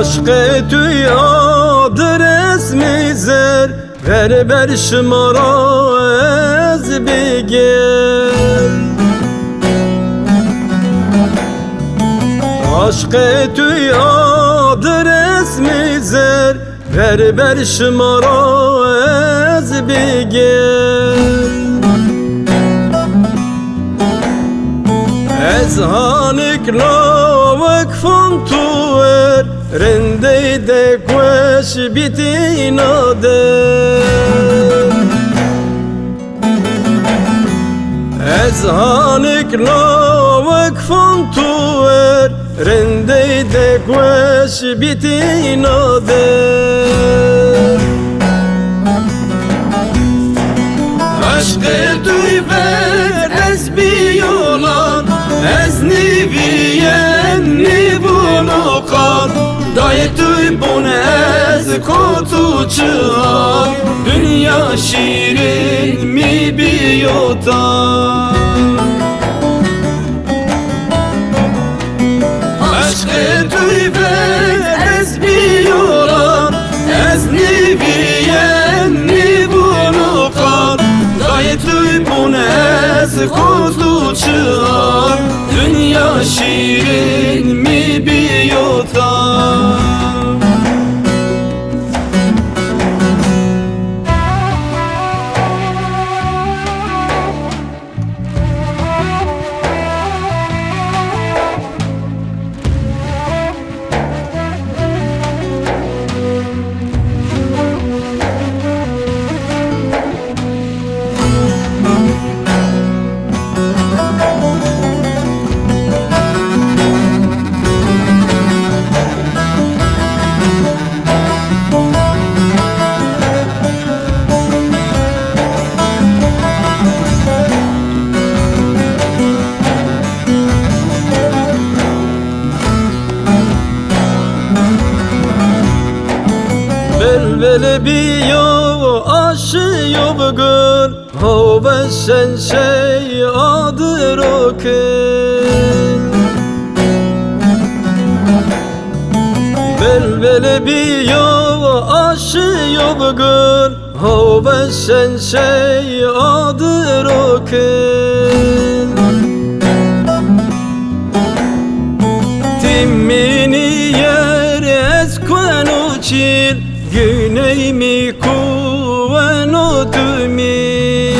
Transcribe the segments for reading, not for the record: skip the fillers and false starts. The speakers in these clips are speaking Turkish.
عشق تو یاد رسمی زر ور بر شمارا از بگیر عشق تو یاد رسمی زر ور بر شمارا از بگیر از هانک لا وقفم تو رنده دکوش بیتی ناده از هانک لا وقفم تو رنده دکوش بیتی ناده عشق توی بر از بیولان از نیویه نیبونو قان دای توی بون از کتو چهار dünya şirin mi biyotan aşkı توی بر از بیولان از نیویه نیبونو قان دای توی بون از کتو چهار dünya şirin mi biyotan Belbele biyo aşıyor bugün Hava şen şey adı rokin Belbele biyo aşıyor bugün Hava şen şey adı rokin Timmini yer eskuen uçil Güney mi kuven o tümi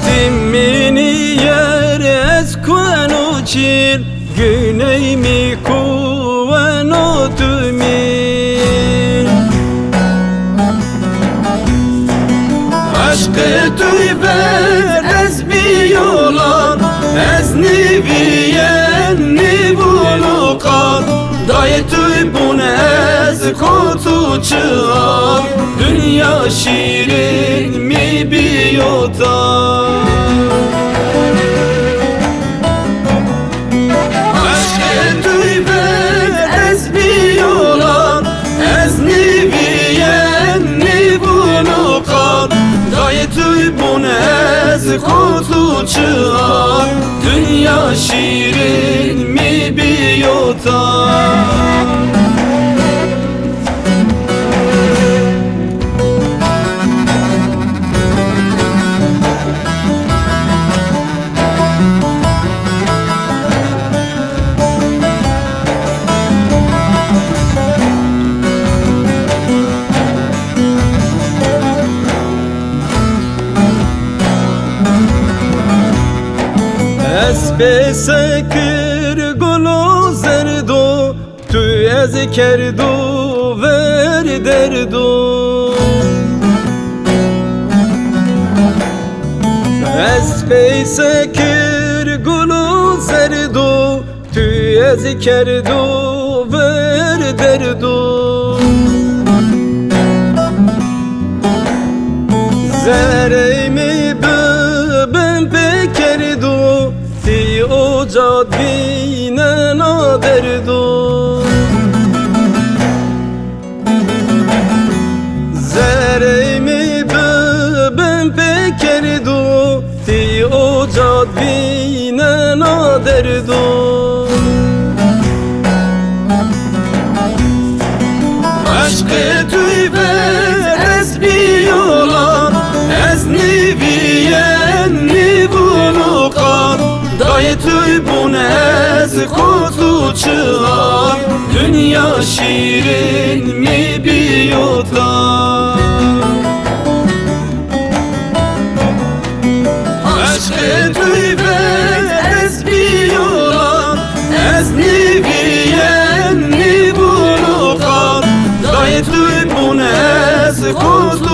Timmini yer eskuen uçil Güney mi kuven o tümi Aşkı tuy ber ez biyolan Ez niviyen nivunu kan Dayı tuy bun ez kutu çığar Dünya şirin mi biyotan Aşkı tuy ber ez biyolan Ez niviyen nivunu kan Dayı tuy bun ez kutu çığar Dünya şirin mi biyotan Esbese kir gulu zerdu Tu ez kerdu ver derdu Esbese kir gulu zerdu Tu ez kerdu ver derdu Zereymi ben pekerdu Ti o cadbine naderdu Zereymi ben pekerdu Ti o cadbine naderdu ez kutu çığa Dünya şirin mi biyota Aşk-ı tüybet ez biyolan Ez niviyen mi bulukan Dayı tüybun ez kutu